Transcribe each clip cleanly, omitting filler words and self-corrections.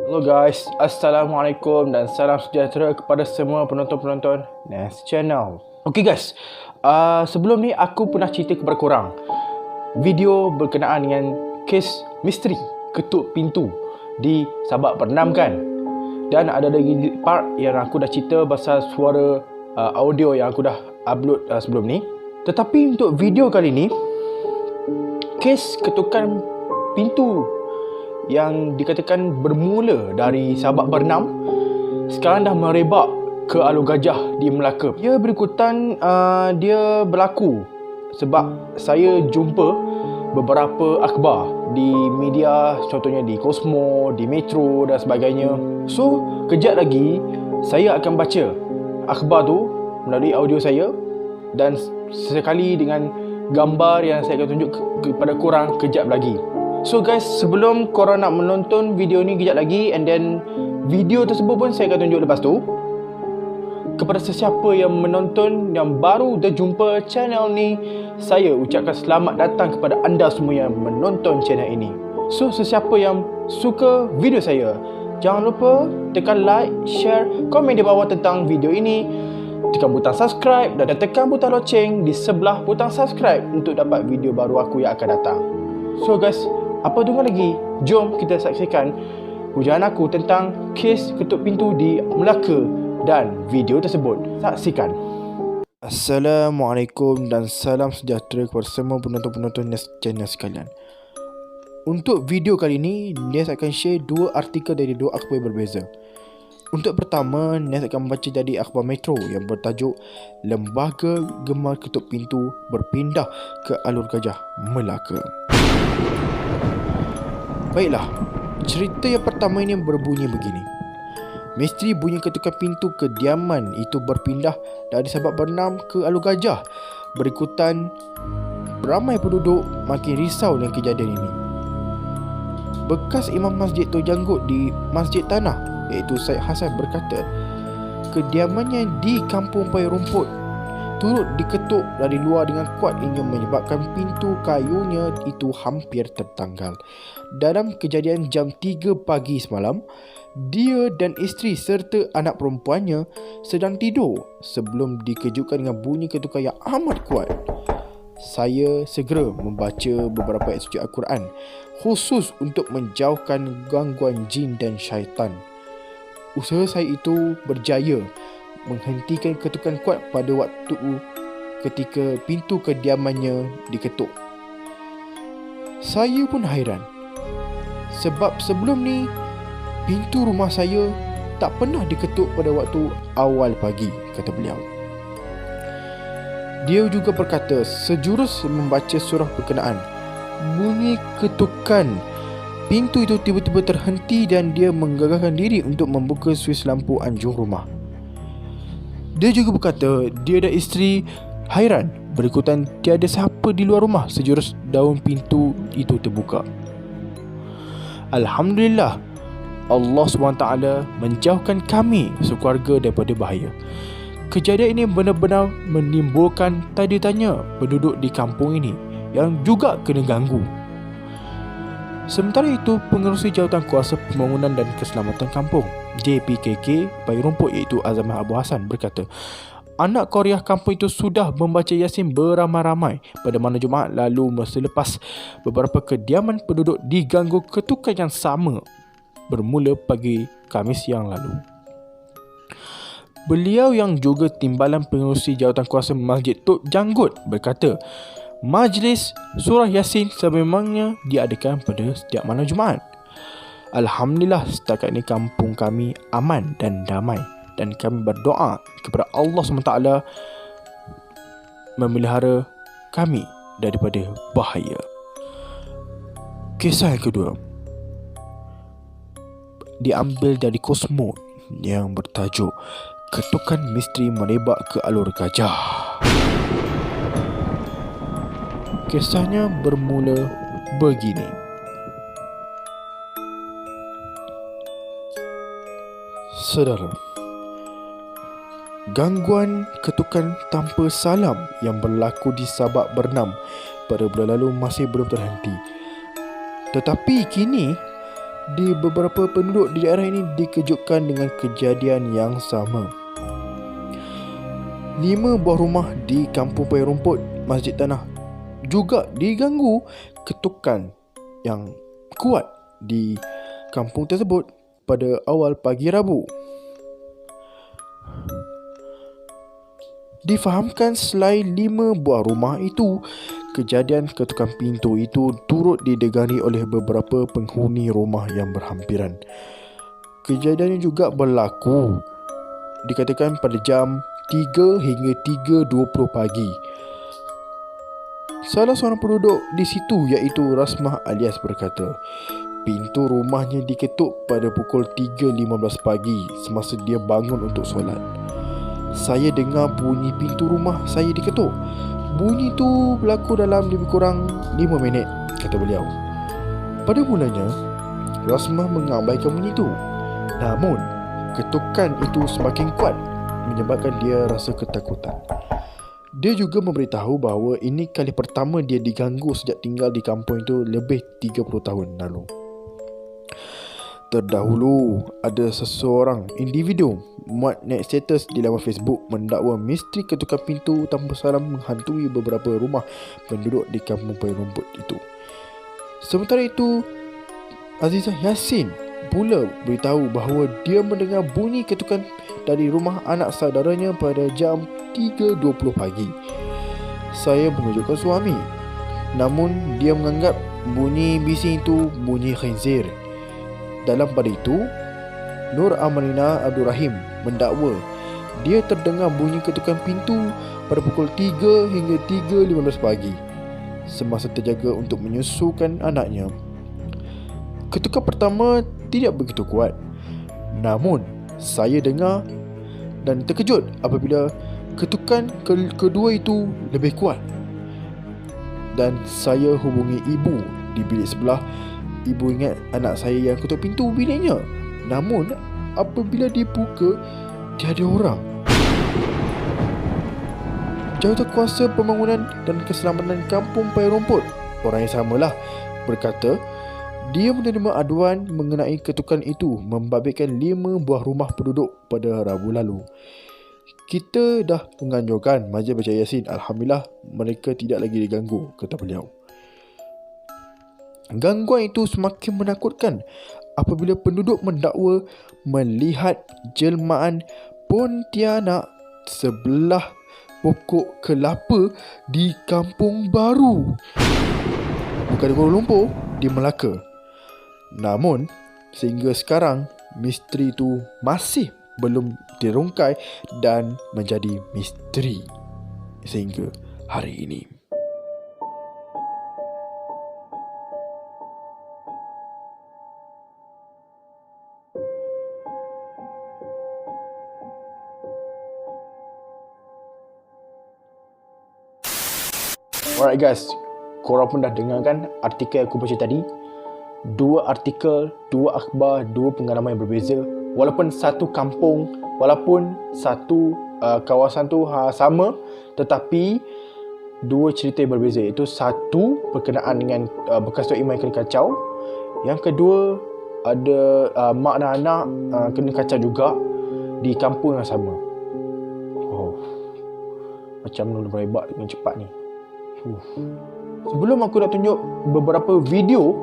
Hello guys, Assalamualaikum dan salam sejahtera kepada semua penonton-penonton Nas Channel. Okay guys, sebelum ni aku pernah cerita kepada korang video berkenaan dengan kes misteri ketuk pintu di Sabak Bernam kan. Dan ada lagi part yang aku dah cerita pasal suara audio yang aku dah upload sebelum ni. Tetapi untuk video kali ni, kes ketukan pintu yang dikatakan bermula dari Sabak Bernam sekarang dah merebak ke Alur Gajah di Melaka. Ia berikutan dia berlaku sebab saya jumpa beberapa akhbar di media, contohnya di Cosmo, di Metro dan sebagainya. So, kejap lagi saya akan baca akhbar tu melalui audio saya dan sesekali dengan gambar yang saya akan tunjuk kepada korang kejap lagi. So guys, sebelum korang nak menonton video ni kejap lagi, and then video tersebut pun saya akan tunjuk lepas tu, kepada sesiapa yang menonton yang baru terjumpa channel ni, saya ucapkan selamat datang kepada anda semua yang menonton channel ini. So sesiapa yang suka video saya, jangan lupa tekan like, share, komen di bawah tentang video ini, tekan butang subscribe dan tekan butang loceng di sebelah butang subscribe untuk dapat video baru aku yang akan datang. So guys, apa tunggu lagi? Jom kita saksikan hujaan aku tentang kes ketuk pintu di Melaka dan video tersebut. Saksikan. Assalamualaikum dan salam sejahtera kepada semua penonton-penonton Nas Channel sekalian. Untuk video kali ini, Nas akan share dua artikel dari dua akhbar berbeza. Untuk pertama, Nas akan membaca dari akhbar Metro yang bertajuk Lembaga Gemar Ketuk Pintu Berpindah ke Alur Gajah, Melaka. Baiklah, cerita yang pertama ini berbunyi begini. Misteri bunyi ketukan pintu kediaman itu berpindah dari Sabak Bernam ke Alur Gajah. Berikutan, ramai penduduk makin risau dengan kejadian ini. Bekas Imam Masjid Tojanggut di Masjid Tanah, iaitu Syed Hassan, berkata kediamannya di Kampung Paya Rumput turut diketuk dari luar dengan kuat hingga menyebabkan pintu kayunya itu hampir tertanggal. Dalam kejadian jam 3 pagi semalam, dia dan isteri serta anak perempuannya sedang tidur sebelum dikejutkan dengan bunyi ketukan yang amat kuat. Saya segera membaca beberapa ayat suci Al-Quran khusus untuk menjauhkan gangguan jin dan syaitan. Usaha saya itu berjaya menghentikan ketukan kuat pada waktu ketika pintu kediamannya diketuk. Saya pun hairan sebab sebelum ni pintu rumah saya tak pernah diketuk pada waktu awal pagi, kata beliau. Dia juga berkata sejurus membaca surah berkenaan, bunyi ketukan pintu itu tiba-tiba terhenti dan dia menggagalkan diri untuk membuka suis lampu anjung rumah. Dia juga berkata dia dan isteri hairan berikutan tiada siapa di luar rumah sejurus daun pintu itu terbuka. Alhamdulillah, Allah SWT menjauhkan kami sekeluarga daripada bahaya. Kejadian ini benar-benar menimbulkan tanda tanya penduduk di kampung ini yang juga kena ganggu. Sementara itu, Pengerusi Jawatankuasa Pembangunan dan Keselamatan Kampung JPKK Paya Rumput, iaitu Azamah Abu Hassan, berkata anak Korea kampung itu sudah membaca Yasin beramai-ramai pada malam Jumaat lalu selepas beberapa kediaman penduduk diganggu ketukan yang sama bermula pagi Khamis yang lalu. Beliau yang juga timbalan Pengerusi Jawatankuasa Masjid Tok Janggut berkata majlis surah Yasin sememangnya diadakan pada setiap malam Jumaat. Alhamdulillah, setakat ini kampung kami aman dan damai dan kami berdoa kepada Allah SWT memelihara kami daripada bahaya. Kisah yang kedua diambil dari Cosmo yang bertajuk Ketukan Misteri Merebak ke Alur Gajah. Kisahnya bermula begini. Saudara, gangguan ketukan tanpa salam yang berlaku di Sabak Bernam pada bulan lalu masih belum terhenti. Tetapi kini di beberapa penduduk di daerah ini dikejutkan dengan kejadian yang sama. 5 buah rumah di Kampung Paya Rumput, Masjid Tanah juga diganggu ketukan yang kuat di kampung tersebut pada awal pagi Rabu. Difahamkan selain 5 buah rumah itu, kejadian ketukan pintu itu turut didengari oleh beberapa penghuni rumah yang berhampiran. Kejadian ini juga berlaku dikatakan pada jam 3 hingga 3.20 pagi. Salah seorang penduduk di situ iaitu Rasmah alias berkata, pintu rumahnya diketuk pada pukul 3.15 pagi semasa dia bangun untuk solat. Saya dengar bunyi pintu rumah saya diketuk. Bunyi itu berlaku dalam lebih kurang 5 minit, kata beliau. Pada mulanya, Rasmah mengabaikan bunyi itu. Namun, ketukan itu semakin kuat menyebabkan dia rasa ketakutan. Dia juga memberitahu bahawa ini kali pertama dia diganggu sejak tinggal di kampung itu lebih 30 tahun lalu. Terdahulu, ada seseorang individu muat naik status di laman Facebook mendakwa misteri ketukan pintu tanpa salam menghantui beberapa rumah penduduk di Kampung Paya Rumput itu. Sementara itu, Azizah Yassin pula beritahu bahawa dia mendengar bunyi ketukan dari rumah anak saudaranya pada jam 3.20 pagi. Saya menunjukkan suami, namun dia menganggap bunyi bising itu bunyi khinzir. Dalam pada itu, Nur Amalina Abdul Rahim mendakwa dia terdengar bunyi ketukan pintu pada pukul 3 hingga 3.15 pagi semasa terjaga untuk menyusukan anaknya. Ketukan pertama tidak begitu kuat, namun saya dengar dan terkejut apabila ketukan kedua itu lebih kuat. Dan saya hubungi ibu di bilik sebelah. Ibu ingat anak saya yang ketuk pintu biliknya. Namun apabila dibuka, tiada orang. Jawatankuasa Pembangunan dan Keselamatan Kampung Paya Rumput, orang yang samalah, berkata dia menerima aduan mengenai ketukan itu membabitkan 5 buah rumah penduduk pada Rabu lalu. Kita dah menganjurkan majlis baca Yasin. Alhamdulillah mereka tidak lagi diganggu, kata beliau. Gangguan itu semakin menakutkan apabila penduduk mendakwa melihat jelmaan Pontianak sebelah pokok kelapa di Kampung Baru, bukan di Kuala Lumpur, di Melaka. Namun sehingga sekarang misteri itu masih belum dirungkai dan menjadi misteri sehingga hari ini. Alright guys, korang pun dah dengar kan artikel aku baca tadi. 2 artikel, 2 akhbar, 2 pengalaman yang berbeza. Walaupun satu kampung, walaupun satu kawasan tu sama, tetapi 2 cerita yang berbeza. Itu satu berkenaan dengan bekas Tok Imam kena kacau. Yang kedua ada mak dan anak kena kacau juga di kampung yang sama. Oh, macam mana berebat dengan cepat ni. Sebelum aku nak tunjuk beberapa video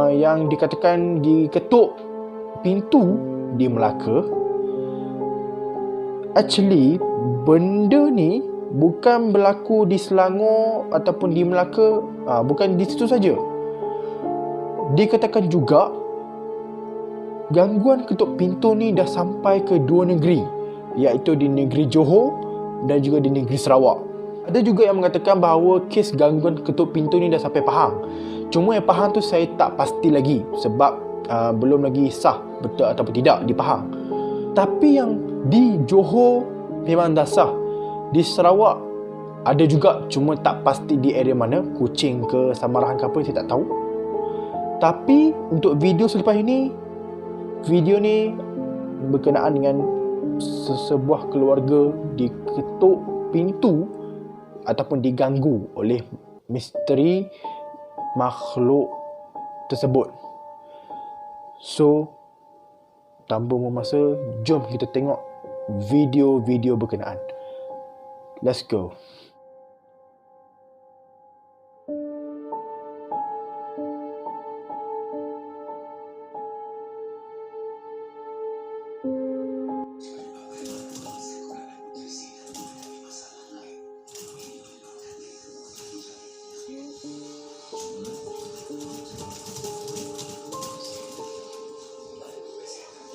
yang dikatakan diketuk pintu di Melaka, actually benda ni bukan berlaku di Selangor ataupun di Melaka, bukan di situ saja. Dikatakan juga gangguan ketuk pintu ni dah sampai ke 2 negeri, iaitu di negeri Johor dan juga di negeri Sarawak. Ada juga yang mengatakan bahawa kes gangguan ketuk pintu ni dah sampai Pahang. Cuma yang Pahang tu saya tak pasti lagi sebab belum lagi sah betul ataupun tidak di Pahang. Tapi yang di Johor memang dah sah. Di Sarawak ada juga, cuma tak pasti di area mana, Kuching ke Samarahan ke apa, saya tak tahu. Tapi untuk video selepas ini, video ni berkenaan dengan sebuah keluarga diketuk pintu ataupun diganggu oleh misteri makhluk tersebut. So, tanpa buang masa, jom kita tengok video-video berkenaan. Let's go.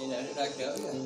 Ini nak raga kan?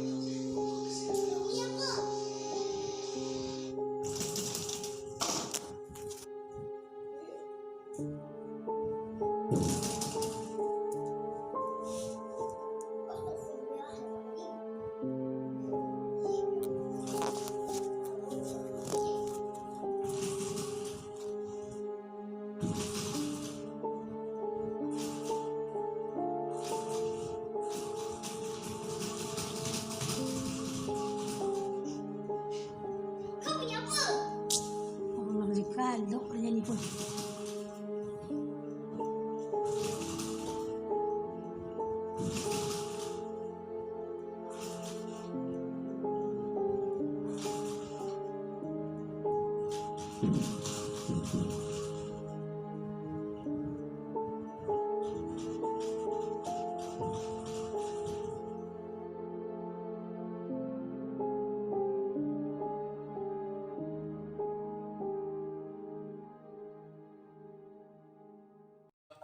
Kalau kerja ni pun.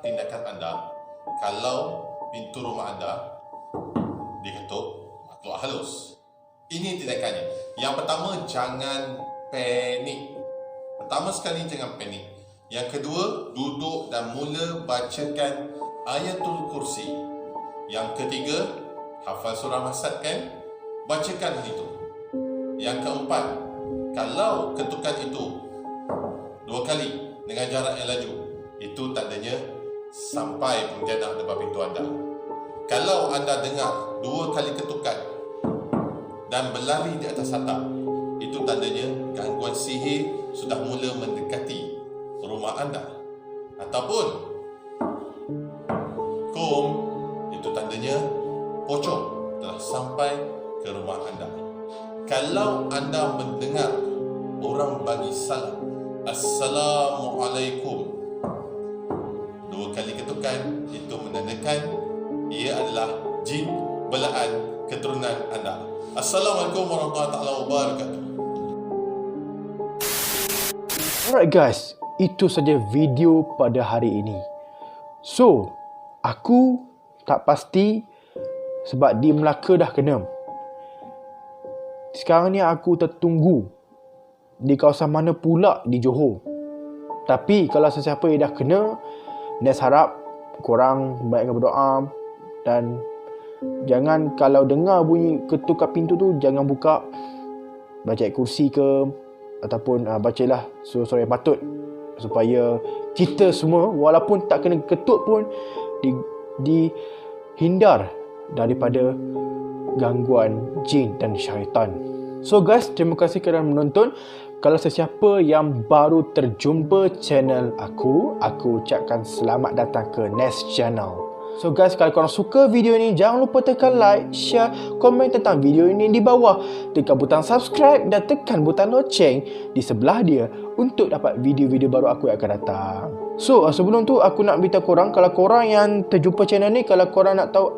Tindakan anda kalau pintu rumah anda diketuk, keluar halus. Ini tindakannya. Yang pertama, jangan panik. Pertama sekali, jangan panik. Yang kedua, duduk dan mula bacakan Ayatul Kursi. Yang ketiga, hafal surah Masad kan? Bacakan itu. Yang keempat, kalau ketukan itu 2 kali dengan jarak yang laju, itu tandanya sampai pontianak depan pintu anda. Kalau anda dengar 2 kali ketukan dan berlari di atas atap, itu tandanya gangguan sihir sudah mula mendekati rumah anda. Ataupun kum, itu tandanya pocong telah sampai ke rumah anda. Kalau anda mendengar orang bagi salam, Assalamualaikum, 2 kali ketukan, itu menandakan ia adalah jin belaan keturunan anda. Assalamualaikum warahmatullahi wabarakatuh. Alright guys, itu saja video pada hari ini. So, aku tak pasti sebab di Melaka dah kena. Sekarang ni aku tertunggu di kawasan mana pula di Johor. Tapi kalau sesiapa yang dah kena, Nes harap korang banyakkan berdoa dan jangan, kalau dengar bunyi ketukar pintu tu, jangan buka. Baca ayat kursi ke, ataupun bacalah surah-surah yang patut, supaya kita semua walaupun tak kena ketuk pun dihindar daripada gangguan jin dan syaitan. So guys, terima kasih kerana menonton. Kalau sesiapa yang baru terjumpa channel aku ucapkan selamat datang ke Nest Channel. So guys, kalau korang suka video ini, jangan lupa tekan like, share, komen tentang video ini di bawah. Tekan butang subscribe dan tekan butang loceng di sebelah dia untuk dapat video-video baru aku yang akan datang. So sebelum tu aku nak beritahu korang, kalau korang yang terjumpa channel ni, kalau korang nak tahu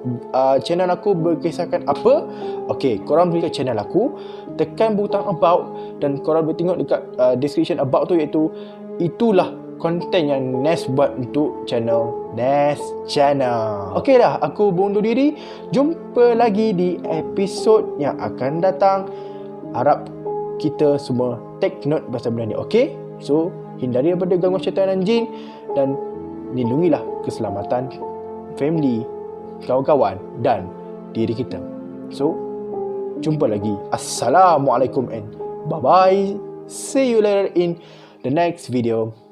channel aku berkisahkan apa, okay, korang pergi ke channel aku, tekan butang about dan korang boleh tengok dekat description about tu, iaitu itulah konten yang Nes buat untuk channel Nest Channel. Okey dah, aku berundur diri. Jumpa lagi di episod yang akan datang. Harap kita semua take note pasal benda ni, okey? So, hindari daripada gangguan syaitan dan jin dan lindungilah keselamatan family, kawan-kawan dan diri kita. So, jumpa lagi. Assalamualaikum and bye-bye. See you later in the next video.